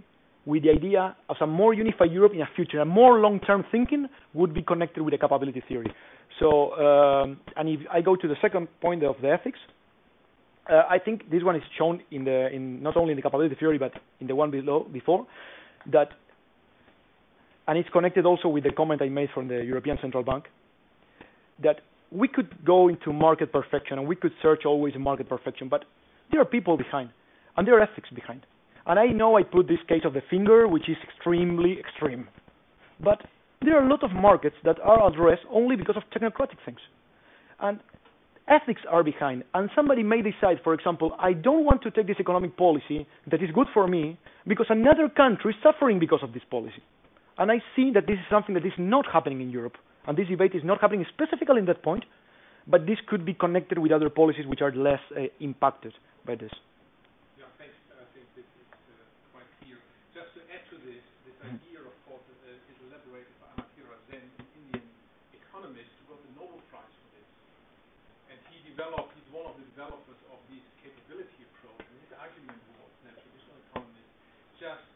with the idea of a more unified Europe in the future. A more long-term thinking would be connected with the capability theory. So, and if I go to the second point of the ethics, I think this one is shown in not only in the capability theory, but in the one before, that, and it's connected also with the comment I made from the European Central Bank, that we could go into market perfection and we could search always in market perfection, but there are people behind, and there are ethics behind. And I know I put this case of the finger, which is extremely extreme, but there are a lot of markets that are addressed only because of technocratic things. And ethics are behind, and somebody may decide, for example, I don't want to take this economic policy that is good for me because another country is suffering because of this policy. And I see that this is something that is not happening in Europe, and this debate is not happening specifically in that point, but this could be connected with other policies which are less impacted by this. Yeah, thanks. I think this is quite clear. Just to add to this idea, of course, is elaborated by Amartya Sen, an Indian economist who got the Nobel Prize for this. And he's one of the developers of this capability approach. And his argument was that traditional economists just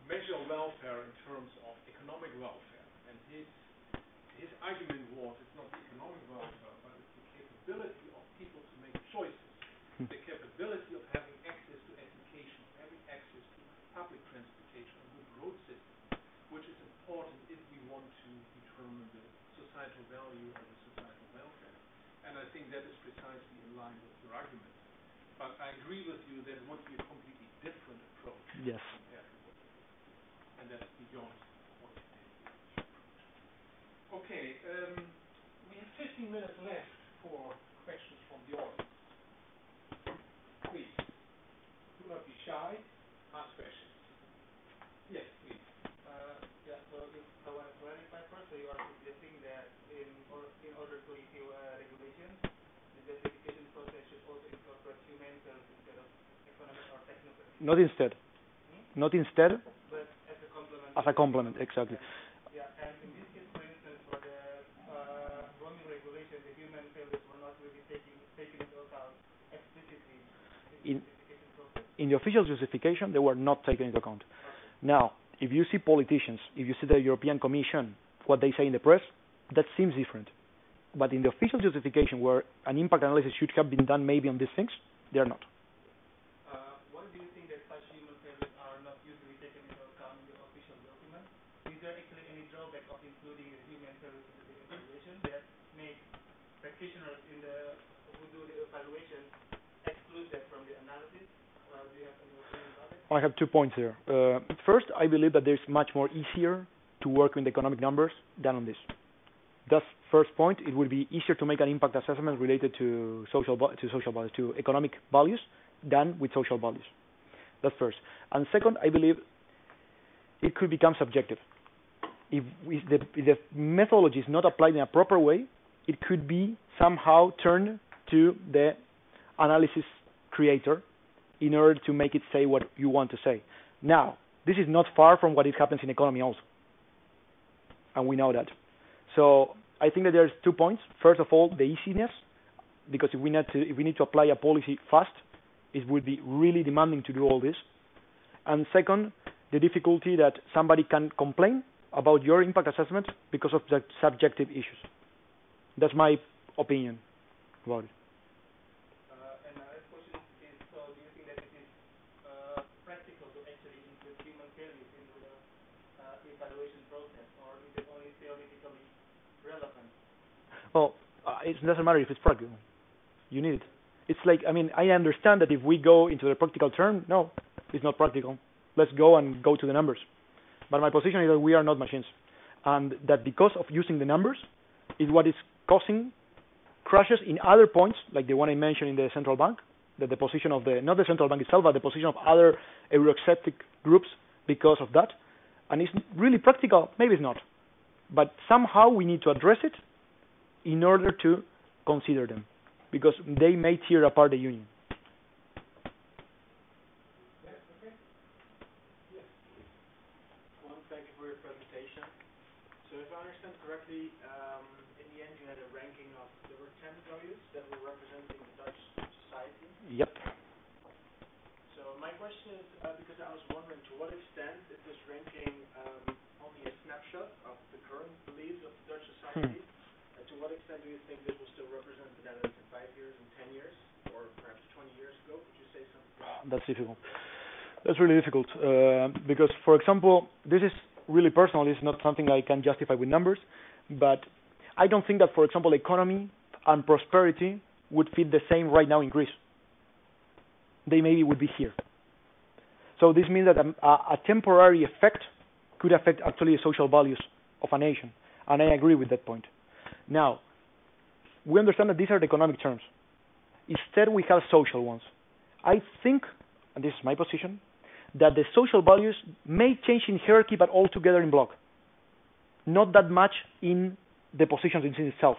measure welfare in terms of economic welfare. And his argument was it's not the economic welfare, but it's the capability of people to make choices. The capability of having access to education, having access to public transportation, a good road system, which is important if we want to determine the societal value and the societal welfare. And I think that is precisely in line with your argument. But I agree with you that it would be a completely different approach. Yes. And that's beyond what it is. Okay, we have 15 minutes left for questions from the audience. Please, do not be shy, ask questions. Yes, please. So if I want to clarify first, so you are suggesting that Not instead. Not instead. But as a complement. As a complement, exactly. Yeah, and in this case, for instance, for the roaming regulation, the human failures were not really taken into account explicitly in the justification process. In the official justification, they were not taken into account. Now, if you see politicians, if you see the European Commission, what they say in the press, that seems different. But in the official justification, where an impact analysis should have been done maybe on these things, they are not. Why do you think that such human failures are not usually taken into account in the official document? Is there actually any drawback of including the human failures into the evaluation that makes practitioners who do the evaluation exclude that from the analysis? Do you have any opinion about it? I have 2 points there. First, I believe that there's much more easier to work with economic numbers than on this. Thus, first point, it would be easier to make an impact assessment related to social values, to economic values, than with social values. That's first. And second, I believe it could become subjective. If the methodology is not applied in a proper way, it could be somehow turned to the analysis creator in order to make it say what you want to say. Now, this is not far from what it happens in economy also. And we know that. So I think that there's 2 points. First of all, the easiness, because if we need to apply a policy fast, it would be really demanding to do all this. And second, the difficulty that somebody can complain about your impact assessment because of the subjective issues. That's my opinion about it. And my next question is, so do you think that it is practical to actually include human failures into the evaluation process, or is it only theoretically relevant? Well, it doesn't matter if it's practical. You need it. It's like, I mean, I understand that if we go into the practical term, no, it's not practical. Let's go to the numbers. But my position is that we are not machines. And that because of using the numbers is what is causing crashes in other points, like the one I mentioned in the central bank, that the position of not the central bank itself, but the position of other Eurosceptic groups because of that. And it's really practical, maybe it's not. But somehow we need to address it in order to consider them, because they may tear apart the union. Well, thank you for your presentation. So if I understand correctly, in the end you had a ranking of, there were 10 values that were representing the Dutch society. Yep. So my question is, because I was wondering to what extent is this ranking only a snapshot of the current beliefs of the Dutch society? To what extent do you think this will still represent the Netherlands in 5 years, in 10 years, or perhaps 20 years ago? Could you say something? That's difficult. That's really difficult because, for example, this is really personal. It's not something I can justify with numbers, but I don't think that, for example, economy and prosperity would fit the same right now in Greece. They maybe would be here. So this means that a temporary effect could affect actually the social values of a nation, and I agree with that point. Now, we understand that these are the economic terms. Instead, we have social ones. I think, and this is my position, that the social values may change in hierarchy, but all together in block. Not that much in the positions in itself.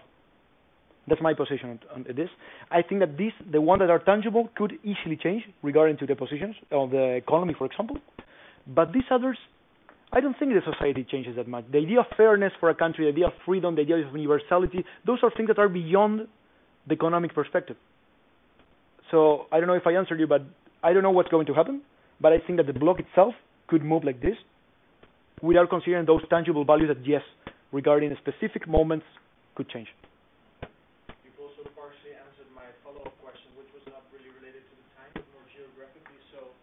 That's my position on this. I think that the ones that are tangible could easily change regarding to the positions of the economy, for example. But these others, I don't think the society changes that much. The idea of fairness for a country, the idea of freedom, the idea of universality, those are things that are beyond the economic perspective. So I don't know if I answered you, but I don't know what's going to happen. But I think that the bloc itself could move like this without considering those tangible values that, yes, regarding specific moments could change. You've also partially answered my follow-up question, which was not really related to the time, but more geographically. So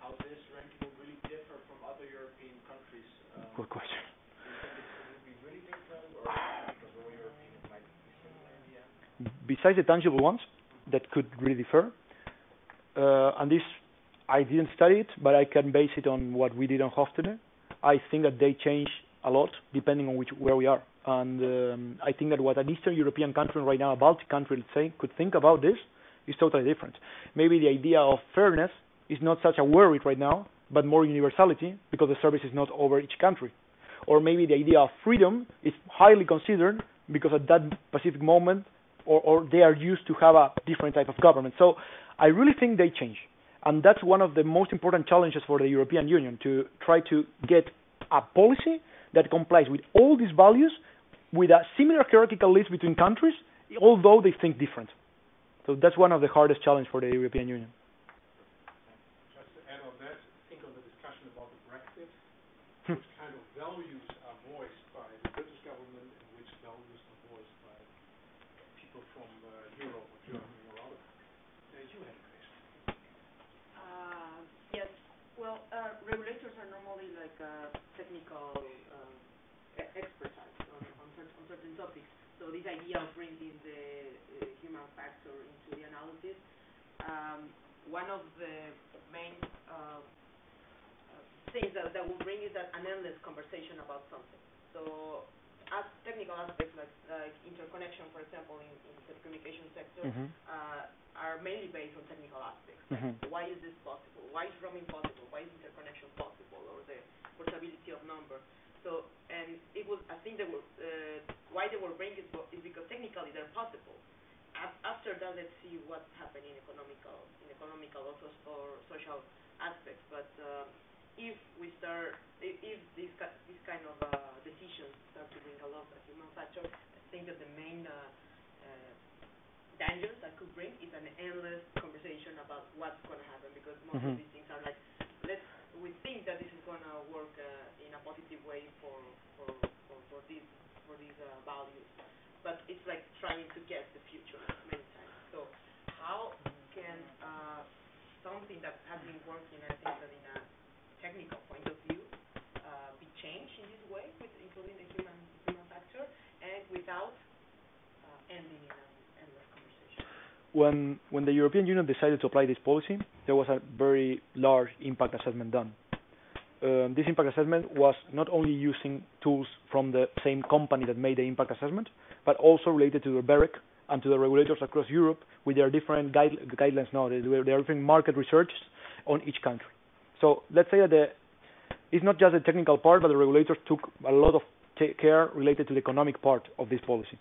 how this ranking will really differ from other European countries? Good question. Do you think it would be really different, or because we're all European, it might be similar in the end? Besides the tangible ones that could really differ, and this I didn't study it, but I can base it on what we did on Hoftene. I think that they change a lot depending on where we are. And I think that what an Eastern European country right now, a Baltic country, let's say, could think about this is totally different. Maybe the idea of fairness is not such a worry right now, but more universality because the service is not over each country. Or maybe the idea of freedom is highly considered because at that specific moment or they are used to have a different type of government. So I really think they change. And that's one of the most important challenges for the European Union, to try to get a policy that complies with all these values with a similar hierarchical list between countries, although they think different. So that's one of the hardest challenges for the European Union. Just to add on that, think of the discussion about the Brexit. Which kind of values are voiced by the British government and which values are voiced by people from Europe or Germany or other countries? You had a question. Yes. Well, regulators are normally like technical expertise on certain topics. So this idea of bringing the human factor into the analysis, one of the main things that will bring is that an endless conversation about something. So as technical aspects like interconnection, for example, in the telecommunication sector, are mainly based on technical aspects. Like why is this possible? Why is roaming possible? Why is interconnection possible? Or the portability of number. So, and it was, I think, why they were bringing it is because technically they're possible. After that, let's see what's happening in economical or social aspects. But if these kind of decisions start to bring a lot of human factor, I think that the main dangers that could bring is an endless conversation about what's going to happen, because most of these things are like, we think that this is going to work in a positive way for these values, but it's like trying to guess the future many times. So how can something that has been working, I think that in a technical point of view, be changed in this way, with including the human factor, and without ending in an endless conversation? When the European Union decided to apply this policy, there was a very large impact assessment done. This impact assessment was not only using tools from the same company that made the impact assessment, but also related to the BEREC and to the regulators across Europe with their different guidelines now. They are different market research on each country. So let's say that it's not just the technical part, but the regulators took a lot of care related to the economic part of this policy.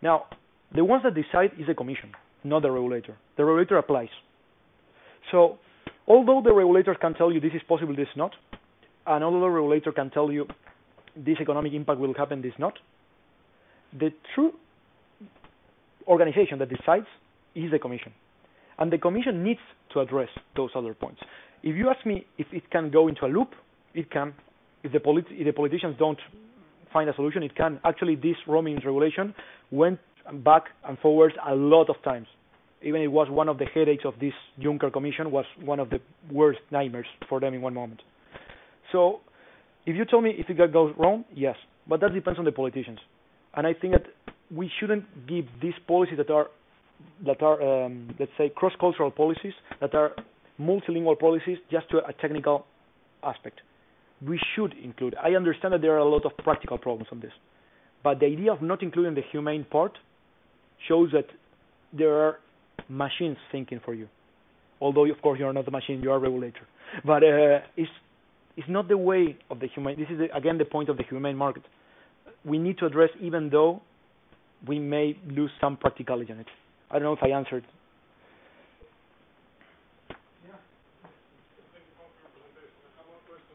Now, the ones that decide is the Commission, not the regulator. The regulator applies. So, although the regulator can tell you this is possible, this is not, and although the regulator can tell you this economic impact will happen, this not, the true organization that decides is the Commission. And the Commission needs to address those other points. If you ask me if it can go into a loop, it can. If the politicians don't find a solution, it can. Actually, this roaming regulation went back and forwards a lot of times. Even it was one of the headaches of this Juncker Commission, was one of the worst nightmares for them in one moment. So, if you tell me if it goes wrong, yes, but that depends on the politicians. And I think that we shouldn't give these policies that are let's say, cross-cultural policies, that are multilingual policies, just to a technical aspect. We should include. I understand that there are a lot of practical problems on this, but the idea of not including the humane part shows that there are machines thinking for you. Although, of course, you are not a machine, you are a regulator. But it's not the way of the humane. This is, again, the point of the humane market. We need to address, even though we may lose some practicality on it. I don't know if I answered. Yeah. Thank you for your presentation. I have one question,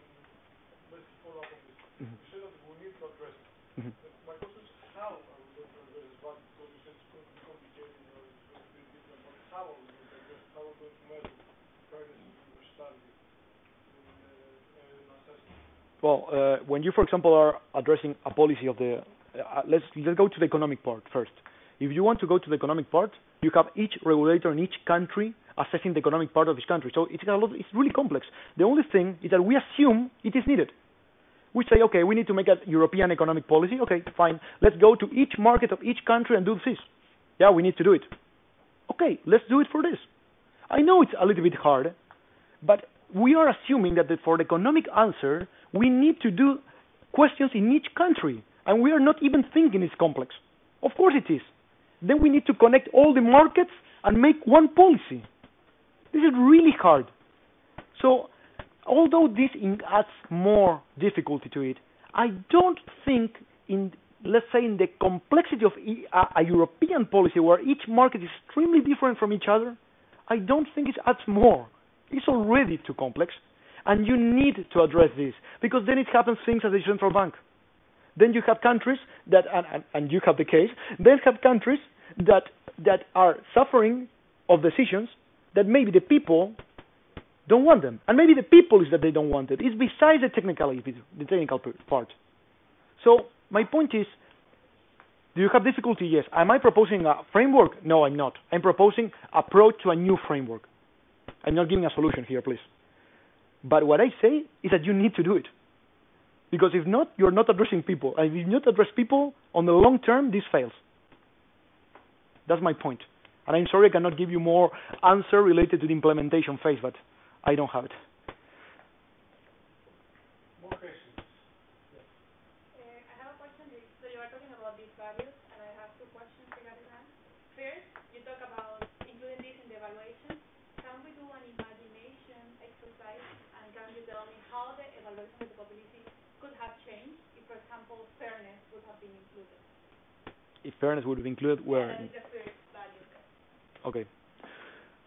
let's follow up on this. You said that we need to address it. My question is, how are we going to address this? But because you said it's going to be complicated, or it's going to be different, but how are we going to address it? How are we going to measure fairness and universality in assessment? Well, when you, for example, are addressing a policy of the, let's go to the economic part first. If you want to go to the economic part, you have each regulator in each country assessing the economic part of each country. So it's really complex. The only thing is that we assume it is needed. We say, okay, we need to make a European economic policy. Okay, fine. Let's go to each market of each country and do this. Yeah, we need to do it. Okay, let's do it for this. I know it's a little bit hard, but we are assuming that for the economic answer, we need to do questions in each country, and we are not even thinking it's complex. Of course it is. Then we need to connect all the markets and make one policy. This is really hard. So, although this adds more difficulty to it, I don't think let's say in the complexity of a European policy where each market is extremely different from each other, I don't think it adds more. It's already too complex, and you need to address this, because then it happens things at the central bank. Then you have countries that, and you have the case, then have countries that are suffering of decisions that maybe the people don't want them. And maybe the people is that they don't want it. It's besides the technical part. So my point is, do you have difficulty? Yes. Am I proposing a framework? No, I'm not. I'm proposing approach to a new framework. I'm not giving a solution here, please. But what I say is that you need to do it. Because if not, you're not addressing people. And if you not address people, on the long term, this fails. That's my point. And I'm sorry I cannot give you more answer related to the implementation phase, but I don't have it. More questions? I have a question. So you are talking about these values, and I have two questions regarding that. First, you talk about including this in the evaluation. Can we do an imagination exercise, and can you tell me how the evaluation of the publicity could have changed if, for example, fairness would have been included? If fairness would be included, where? The first value. Okay.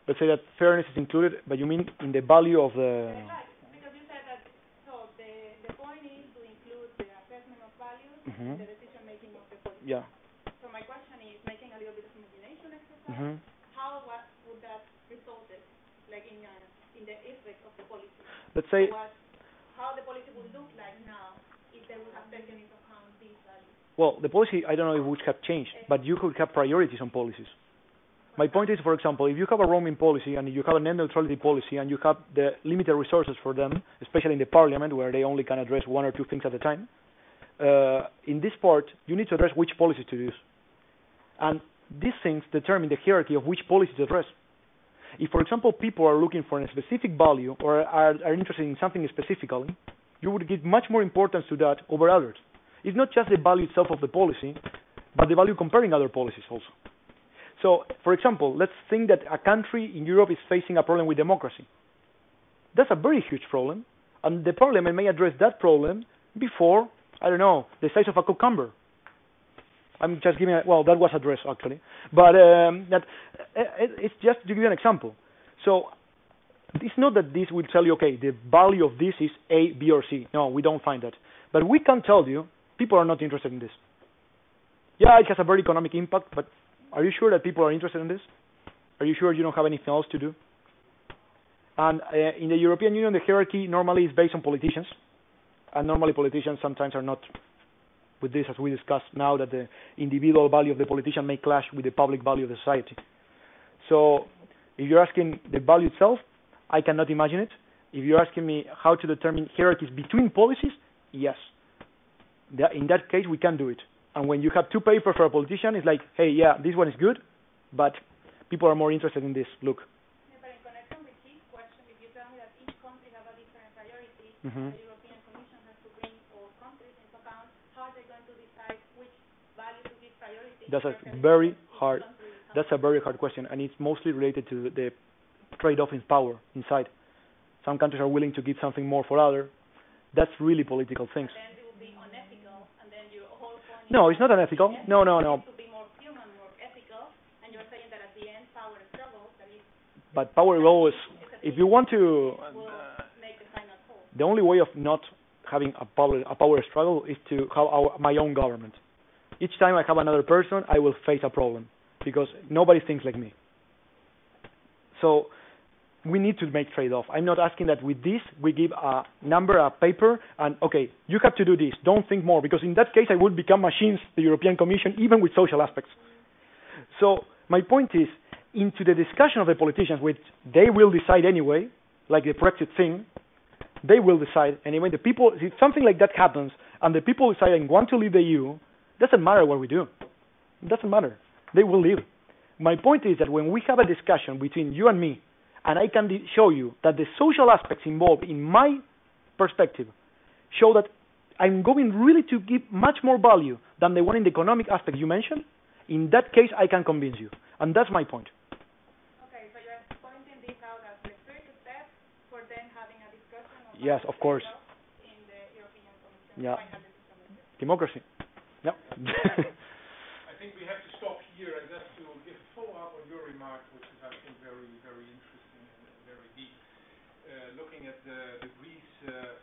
Let's say that fairness is included, but you mean in the value of the... Right, because you said that, so the point is to include the assessment of values in the decision-making of the policy. Yeah. So my question is, making a little bit of imagination exercise, how would that result like in the effect of the policy? Let's say... How the policy would look like now if they would have taken into account these values. Well, the policy, I don't know if it would have changed, but you could have priorities on policies. My point is, for example, if you have a roaming policy and you have a net neutrality policy and you have the limited resources for them, especially in the parliament where they only can address one or two things at a time, in this part, you need to address which policies to use. And these things determine the hierarchy of which policy to address. If, for example, people are looking for a specific value or are interested in something specifically, you would give much more importance to that over others. It's not just the value itself of the policy, but the value comparing other policies also. So, for example, let's think that a country in Europe is facing a problem with democracy. That's a very huge problem, and the parliament may address that problem before, I don't know, the size of a cucumber. I'm just giving well, that was addressed actually. But it's just to give you an example. So, it's not that this will tell you, okay, the value of this is A, B, or C. No, we don't find that. But we can tell you, people are not interested in this. Yeah, it has a very economic impact, but are you sure that people are interested in this? Are you sure you don't have anything else to do? And in the European Union, the hierarchy normally is based on politicians. And normally politicians sometimes are not with this, as we discussed now, that the individual value of the politician may clash with the public value of the society. So if you're asking the value itself, I cannot imagine it. If you're asking me how to determine hierarchies between policies, yes. In that case, we can do it. And when you have two papers for a politician, it's like, hey, yeah, this one is good, but people are more interested in this. Look. Yeah, but in connection with this question, if you tell me that each country has a different priority, the European Commission has to bring all countries into account, how are they going to decide which value to give priority? That's a very hard question, and it's mostly related to the trade-off in power inside. Some countries are willing to give something more for others. That's really political things. And then it will be unethical, and then your whole point No, it's not unethical. No. To be more human, more ethical, and you're saying that at the end, power struggles. But power will always, if you want to, make the final call. The only way of not having a power struggle is to have my own government. Each time I have another person, I will face a problem because nobody thinks like me. So we need to make trade-off. I'm not asking that with this we give a number, a paper, and okay, you have to do this. Don't think more, because in that case I would become machines, the European Commission, even with social aspects. So my point is, into the discussion of the politicians, which they will decide anyway, like the Brexit thing, they will decide anyway. The people, if something like that happens, and the people decide and want to leave the EU, doesn't matter what we do. It doesn't matter. They will leave. My point is that when we have a discussion between you and me, and I can show you that the social aspects involved in my perspective show that I'm going really to give much more value than the one in the economic aspect you mentioned, in that case I can convince you. And that's my point. Okay, so you're pointing this out as the first step for then having a discussion on yes, of course. In the European Commission. Yeah. Democracy. Yeah. I think we have to stop here and just to give a follow-up on your remark, which is, I think, very, very interesting and very deep. looking at the Greece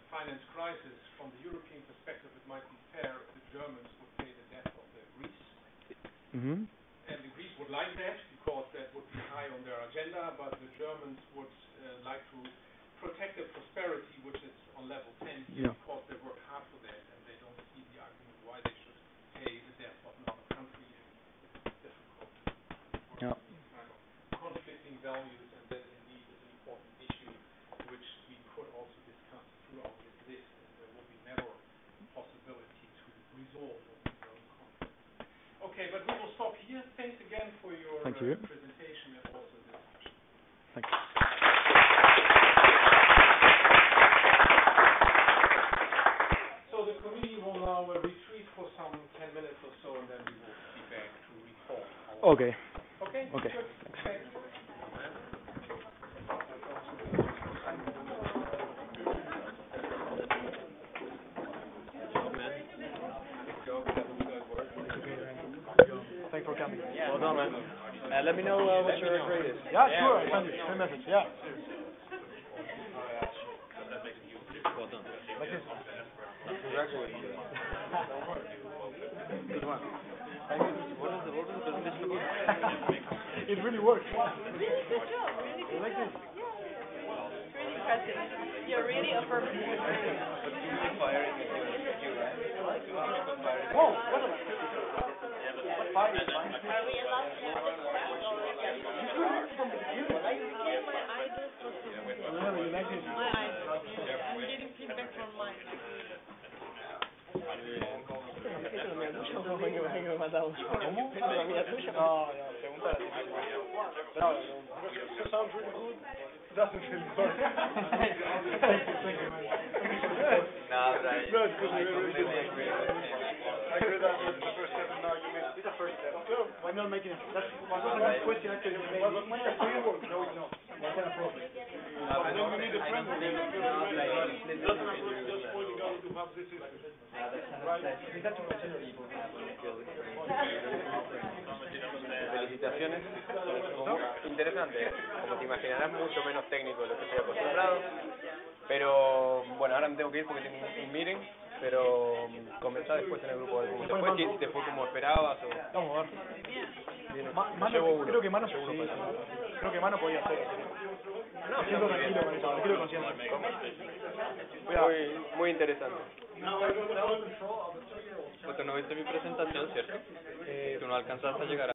finance crisis from the European perspective, it might be fair if the Germans would pay the debt of the Greece. Mm-hmm. And the Greeks would like that because that would be high on their agenda, but the Germans would like to protect their prosperity, which is on level 10 here, because they work hard for that, and they don't see the argument why they should pay the debt of another country. It's difficult to work these kind of conflicting values, and that indeed is an important issue which we could also discuss throughout this list, and there will be never possibility to resolve all these conflicts. Okay, but we will stop here. Thanks again for your presentation and also discussion. Thank you. So the committee will now retreat for some 10 minutes or so, and then we will be back to report. Okay. Okay? Okay. Good. Thanks. Thanks for coming. Yeah. Well done, man. Let me know what your grade is. Yeah, sure. I'll send you a message. Yeah. Well done. Like this. Congratulations. Good one. What is the presentation about? It really works. Really good job. Really good Like job. this. Yeah. It's really impressive. You're really affirming. Whoa, what a... Are we allowed to have this from the beginning? You get my idols for Really, you like this? my idols. I'm getting feedback from mine. Sounds really good. Doesn't feel good. Thank you, man. No, it's good. I agree that was the first step, and now you made the first step. No, why not making it? That's one of the question actually. No, it's not. That's not a problem. But then you need a friend. Just pointing out to have this is right. Felicitaciones. Interesante. Como te imaginarás, mucho menos técnico de lo que estoy acostumbrado. Pero bueno, ahora me tengo que ir porque tengo un meeting. Pero comentá después en el grupo de cómo te fue, si te fue como esperabas o... Vamos a ver. Llevo creo que Mano creo que Mano podía hacer. No, me siento tranquilo con eso, me quiero consciente. Muy interesante. Pues no viste mi presentación, ¿cierto? Tú no alcanzaste a llegar a...